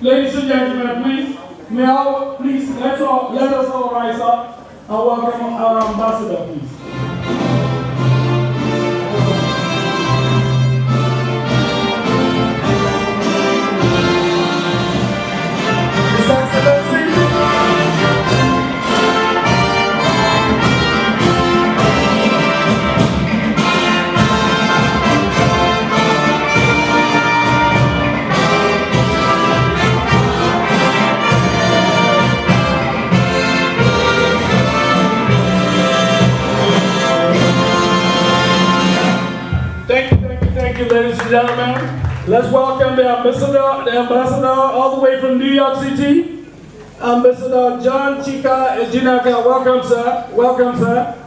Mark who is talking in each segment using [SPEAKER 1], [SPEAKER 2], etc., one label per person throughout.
[SPEAKER 1] Ladies and gentlemen, please, let us all rise up and welcome our ambassador, please. His Excellency. Thank you, ladies and gentlemen. Let's welcome the ambassador all the way from New York City, Ambassador John CHIKA Ejinaka. Welcome, sir. Welcome, sir.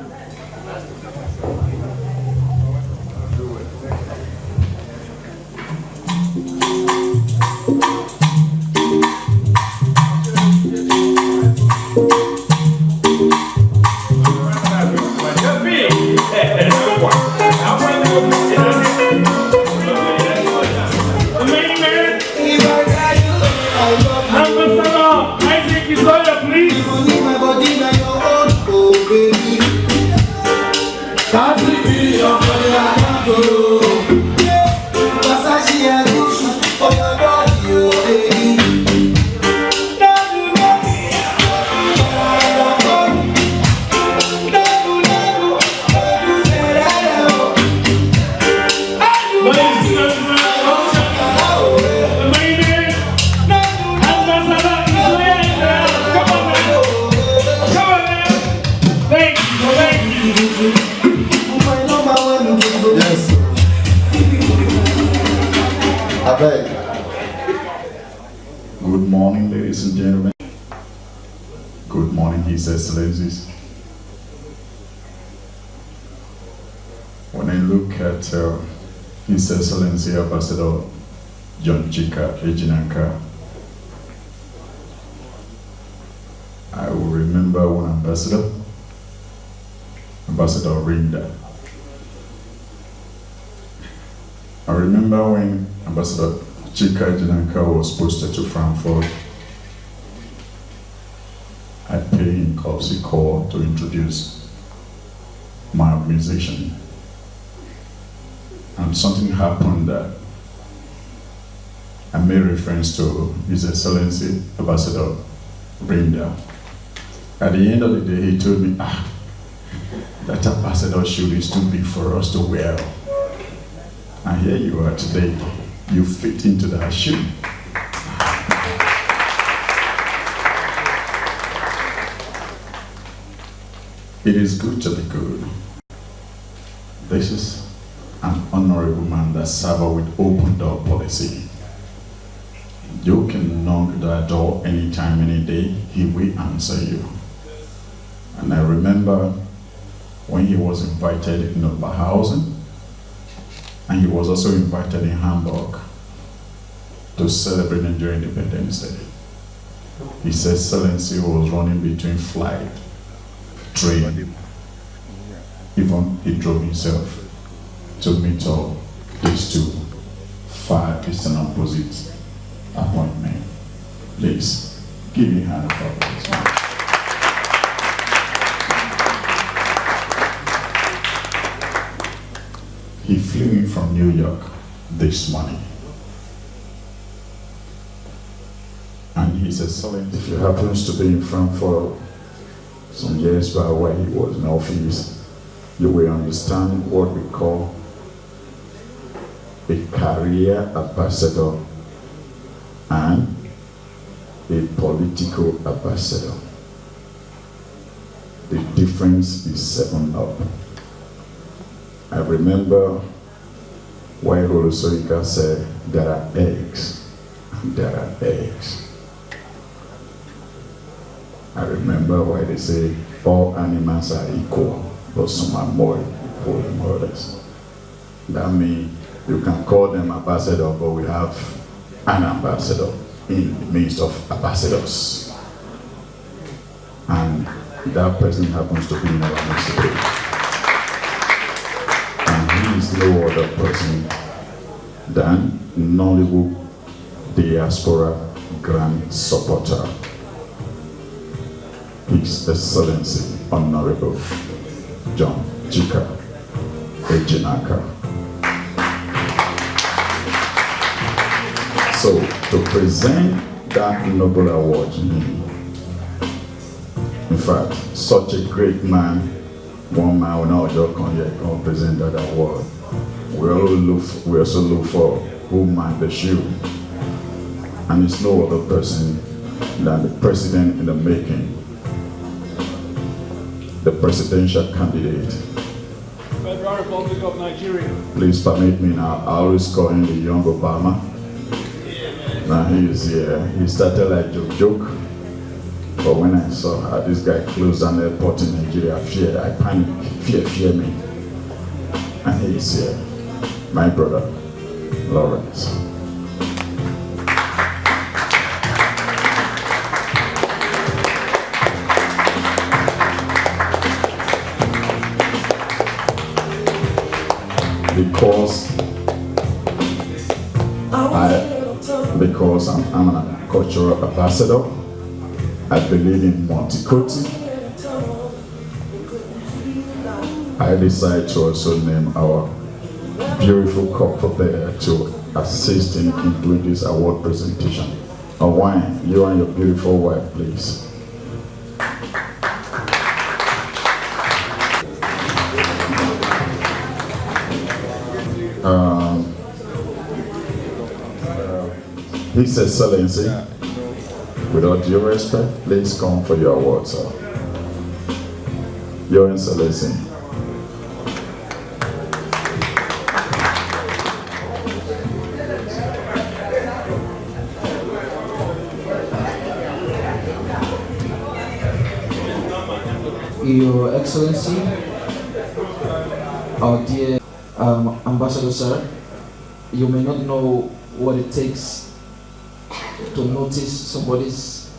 [SPEAKER 2] Good morning, ladies and gentlemen. Good morning, His Excellencies. When I look at His Excellency Ambassador John CHIKA Ejinaka, I will remember one ambassador, Ambassador Rinda. I remember when Ambassador CHIKA Ejinaka was posted to Frankfurt, I paid him courtesy call to introduce my musician. And something happened that I made reference to His Excellency Ambassador Rinda. At the end of the day, he told me, that ambassador shoe is too big for us to wear. And here you are today. You fit into that shoe. It is good to be good. This is an honorable man that serves with open door policy. You can knock that door anytime, any day. He will answer you. And I remember when he was invited in Oberhausen, and he was also invited in Hamburg to celebrate Nigerian Independence Day. His Excellency was running between flight, train, even he drove himself to meet all these two far distant opposite appointments. Please, give me a hand for this man. He flew in from New York this morning. And His Excellency, if you happen to be in Frankfurt some years back while he was in office, you will understand what we call a career ambassador and a political ambassador. The difference is 7 up. I remember why Rolosoika said there are eggs and there are eggs. I remember why they say all animals are equal, but some are more equal than others. That means you can call them ambassador, but we have an ambassador in the midst of ambassadors. And that person happens to be in our midst today. He is no other person than Nollywood diaspora grand supporter, His Excellency Honorable John CHIKA Ejinaka. So, to present that noble award to him, in fact, such a great man, one man will not just come here and present that award. We also look for who man the shoe. And it's no other person than the president in the making, the presidential candidate.
[SPEAKER 1] Federal Republic of Nigeria.
[SPEAKER 2] Please permit me now, I always call him the young Obama. Now he is here. He started like joke. But when I saw how this guy closed down the airport in Nigeria, I panicked. Fear me. And he is here. My brother, Lawrence. Because I'm a cultural ambassador, I believe in multiculti. I decided to also name our beautiful couple there to assist in doing this award presentation. Wine, you and your beautiful wife, please. His Excellency, with all due respect, please come for your award, sir. Your Excellency.
[SPEAKER 3] Your Excellency, our dear Ambassador, sir, you may not know what it takes to notice somebody's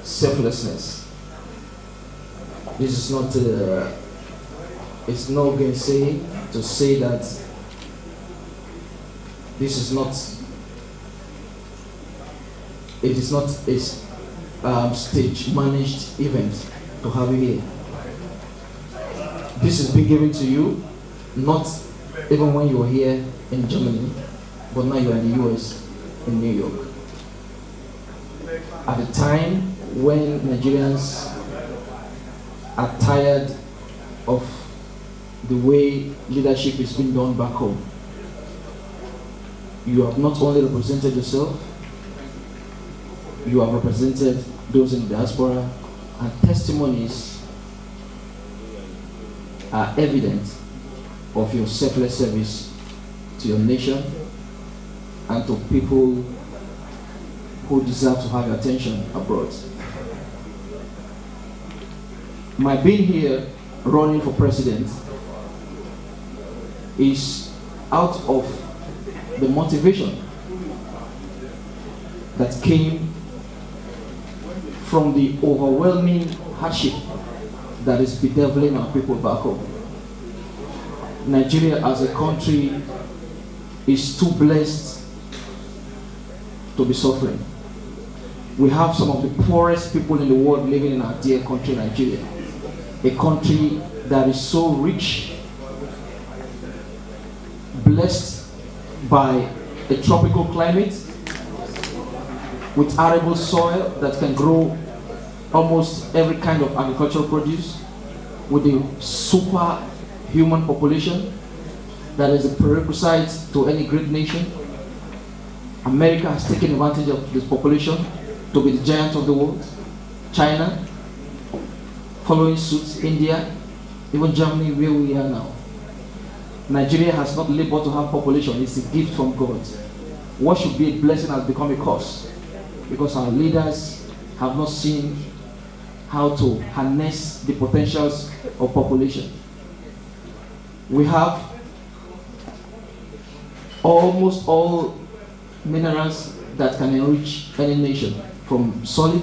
[SPEAKER 3] selflessness. This is not, it's no gainsaying to say that this is not, it is not a stage managed event to have you here. This is being given to you, not even when you were here in Germany, but now you are in the US, in New York. At a time when Nigerians are tired of the way leadership is being done back home, you have not only represented yourself, you have represented those in the diaspora, and testimonies are evident of your selfless service to your nation and to people who deserve to have your attention abroad. My being here running for president is out of the motivation that came from the overwhelming hardship that is bedeviling our people back home. Nigeria as a country is too blessed to be suffering. We have some of the poorest people in the world living in our dear country, Nigeria. A country that is so rich, blessed by a tropical climate, with arable soil that can grow almost every kind of agricultural produce, with a superhuman population that is a prerequisite to any great nation. America has taken advantage of this population to be the giant of the world. China, following suit, India, even Germany, where we are now. Nigeria has not labored to have population, it's a gift from God. What should be a blessing has become a curse, because our leaders have not seen how to harness the potentials of population. We have almost all minerals that can enrich any nation, from solid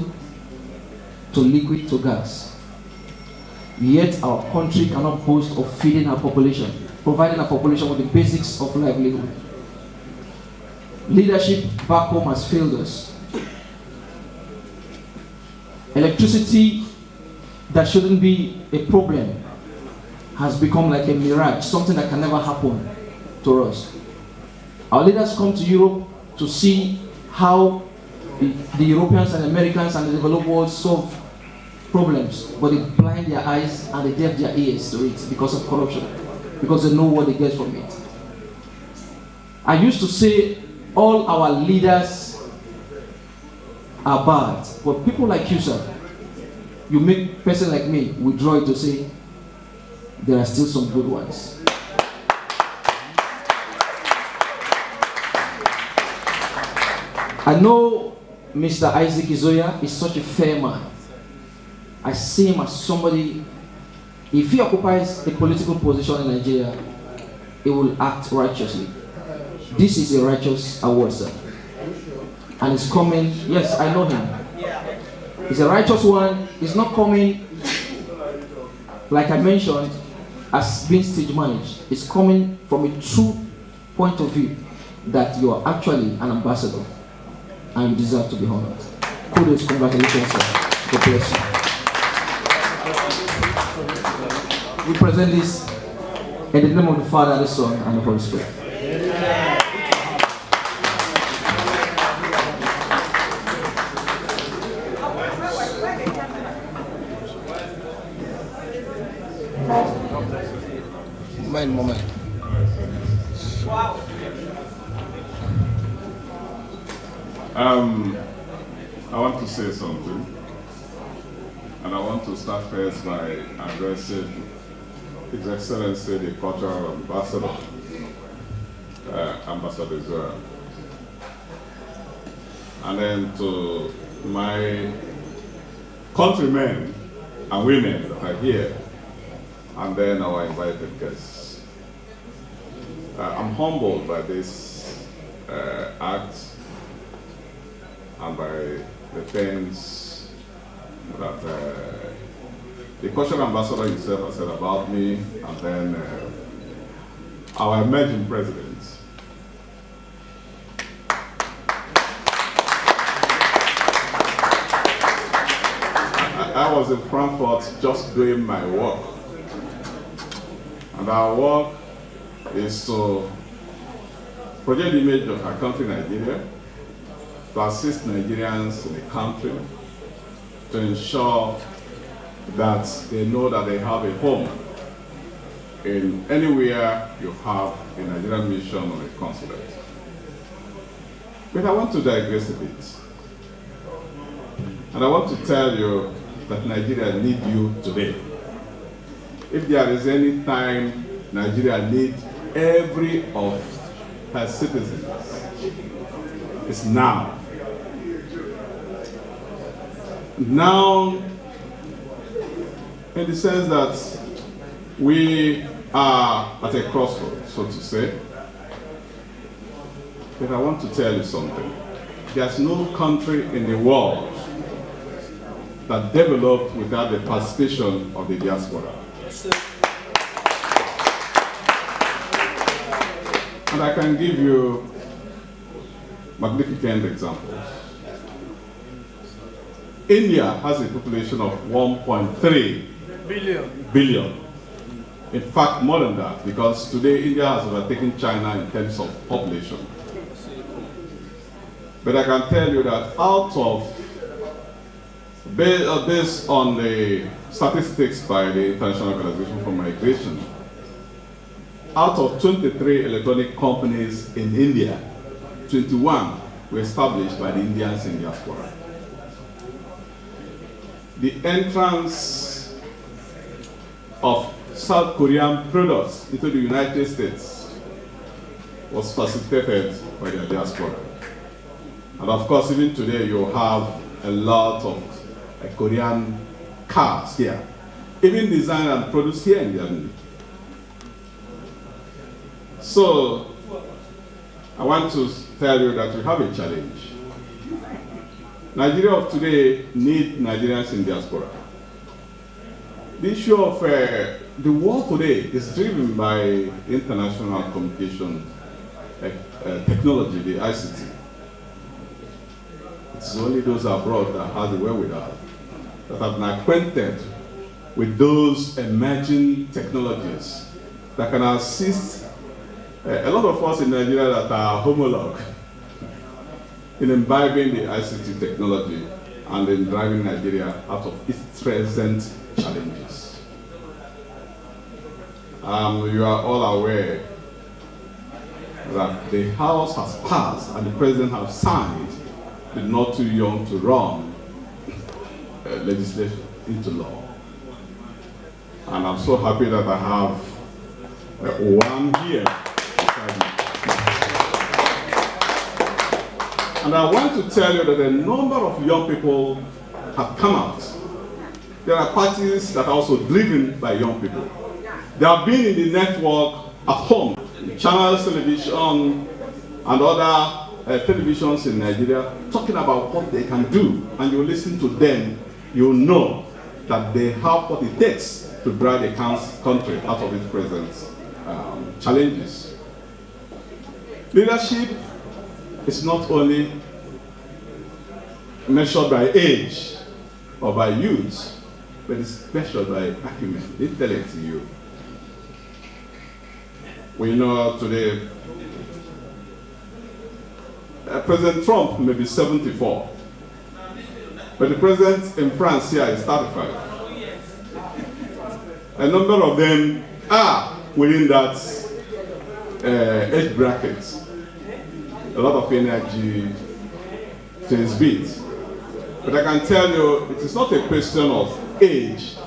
[SPEAKER 3] to liquid to gas. Yet our country cannot boast of feeding our population, providing our population with the basics of livelihood. Leadership back home has failed us. Electricity that shouldn't be a problem has become like a mirage, something that can never happen to us. Our leaders come to Europe to see how the Europeans and Americans and the developed world solve problems, but they blind their eyes and they deaf their ears to it because of corruption, because they know what they get from it. I used to say all our leaders are bad, but people like you, sir, you make a person like me withdraw it to say there are still some good ones. I know Mr. Isaac Izoya is such a fair man. I see him as somebody, if he occupies a political position in Nigeria, he will act righteously. This is a righteous award, sir. And it's coming, yes, I know him. It's a righteous one. It's not coming, like I mentioned, as being stage managed. It's coming from a true point of view that you are actually an ambassador and you deserve to be honored. Kudos, congratulations, sir. God bless you. We present this in the name of the Father, the Son, and the Holy Spirit. Moment.
[SPEAKER 4] Wow.
[SPEAKER 5] I want to say something, and I want to start first by addressing His Excellency the Cultural Ambassador, Ambassador Israel, and then to my countrymen and women that are here, and then our invited guests. I'm humbled by this act and by the things that the cultural ambassador himself has said about me, and then our emerging president. I was in Frankfurt just doing my work, and our work is to project the image of our country, Nigeria, to assist Nigerians in the country, to ensure that they know that they have a home in anywhere you have a Nigerian mission or a consulate. But I want to digress a bit. And I want to tell you that Nigeria needs you today. If there is any time Nigeria needs every of her citizens, it's now. Now, in the sense that we are at a crossroads, so to say. But I want to tell you something. There's no country in the world that developed without the participation of the diaspora. And I can give you magnificent examples. India has a population of 1.3 billion. In fact, more than that, because today India has overtaken China in terms of population. But I can tell you that out of, based on the statistics by the International Organization for Migration, out of 23 electronic companies in India, 21 were established by the Indians in diaspora. The entrance of South Korean products into the United States was facilitated by their diaspora. And of course, even today, you have a lot of Korean cars here, even designed and produced here in Germany. So, I want to tell you that we have a challenge. Nigeria of today needs Nigerians in diaspora. The issue of the world today is driven by international communication technology, the ICT. It's only those abroad that have the wherewithal that have been acquainted with those emerging technologies that can assist a lot of us in Nigeria that are homologue in imbibing the ICT technology and in driving Nigeria out of its present challenges. You are all aware that the House has passed and the President has signed the Not Too Young to Run legislation into law. And I'm so happy that I have one here beside me. And I want to tell you that a number of young people have come out. There are parties that are also driven by young people. They have been in the network at home, channels, television, and other televisions in Nigeria, talking about what they can do. And you listen to them, you know that they have what it takes to drive the country out of its present challenges. Leadership is not only measured by age or by youth, but it's measured by acumen, intellect in you. We know today President Trump may be 74, but the president in France here is 35. A number of them are within that age bracket. A lot of energy to his beat. But I can tell you, it is not a question of age.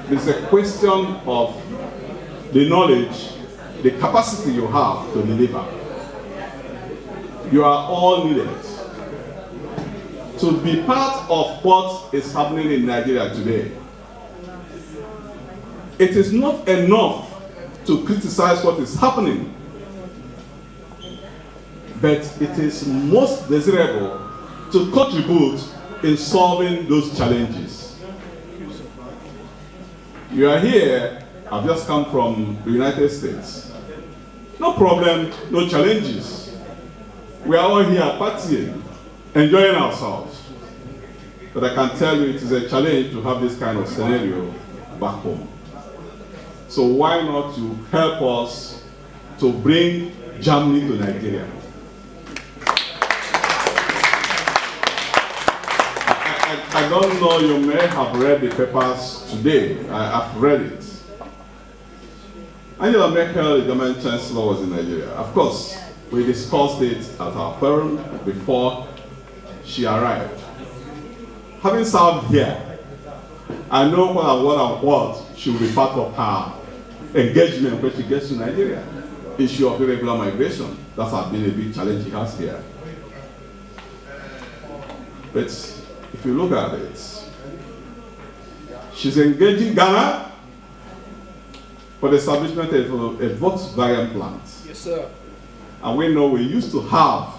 [SPEAKER 5] It's a question of the knowledge, the capacity you have to deliver. You are all needed to be part of what is happening in Nigeria today. It is not enough to criticize what is happening, but it is most desirable to contribute in solving those challenges. You are here, I've just come from the United States. No problem, no challenges. We are all here partying, enjoying ourselves. But I can tell you it is a challenge to have this kind of scenario back home. So why not you help us to bring Germany to Nigeria? I don't know, you may have read the papers today. I've read it. Angela Merkel, the German Chancellor, was in Nigeria. Of course, we discussed it at our forum before she arrived. Having served here, I know what she will be part of her engagement when she gets to Nigeria. Issue of irregular migration. That has been a big challenge she has here. But if you look at it, she's engaging Ghana for the establishment of a Volkswagen plant.
[SPEAKER 1] Yes, sir.
[SPEAKER 5] And we know we used to have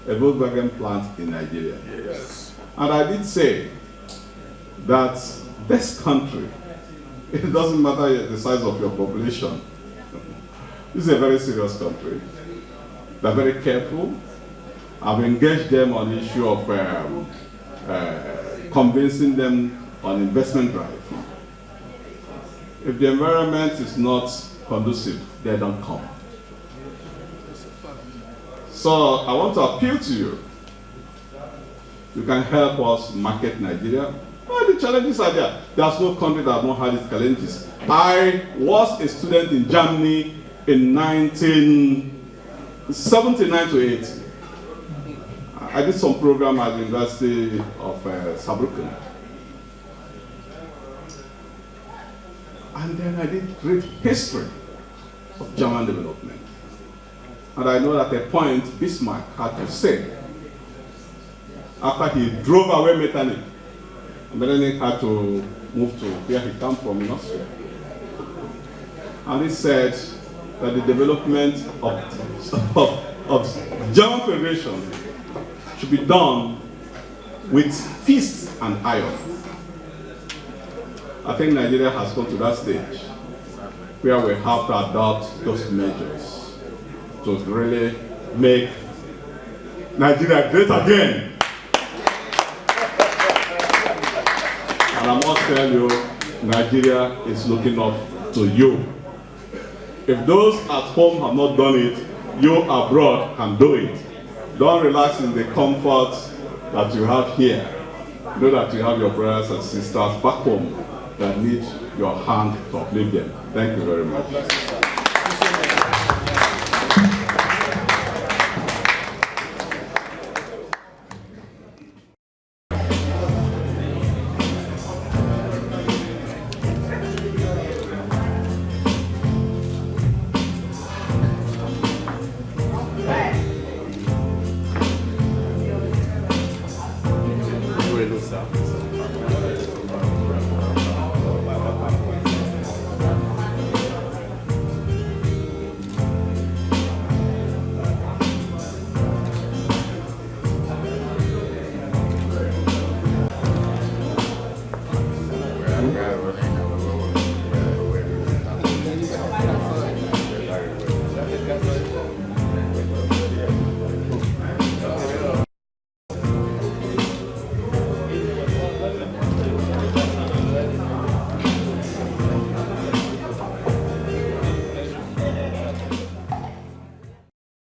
[SPEAKER 5] a Volkswagen plant in Nigeria.
[SPEAKER 1] Yes.
[SPEAKER 5] And I did say that this country, it doesn't matter the size of your population. This is a very serious country. They're very careful. I've engaged them on the issue of convincing them on investment drive. If the environment is not conducive, they don't come. So I want to appeal to you. You can help us market Nigeria. Well, the challenges are there. There's no country that has not had its challenges. I was a student in Germany in 1979 to 80. I did some program at the University of Saarbrücken. And then I did read history of German development. And I know at a point Bismarck had to say, after he drove away Metternich, Metternich had to move to where he came from in Austria. And he said that the development of German Federation should be done with fist and iron. I think Nigeria has come to that stage where we have to adopt those measures to really make Nigeria great again. And I must tell you, Nigeria is looking up to you. If those at home have not done it, you abroad can do it. Don't relax in the comfort that you have here. Know that you have your brothers and sisters back home that need your hand to uplift them. Thank you very much.
[SPEAKER 4] Sir.